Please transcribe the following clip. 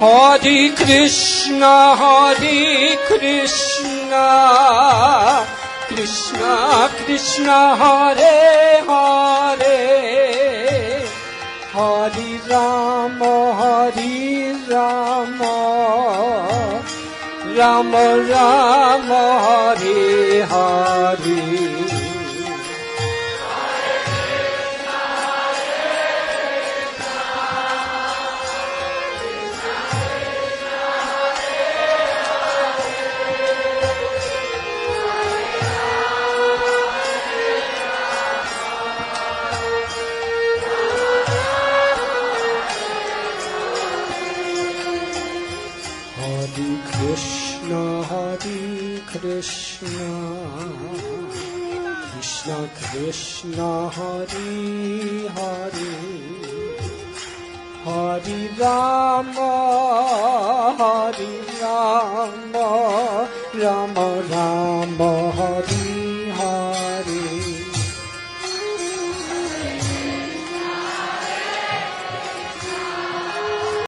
Hare Krishna, Krishna Krishna, Hare Hare, Hare Rama, Rama Rama, Hare Hare. Krishna Krishna Krishna, Hare Hare, Hare Rama, Rama Rama, Hare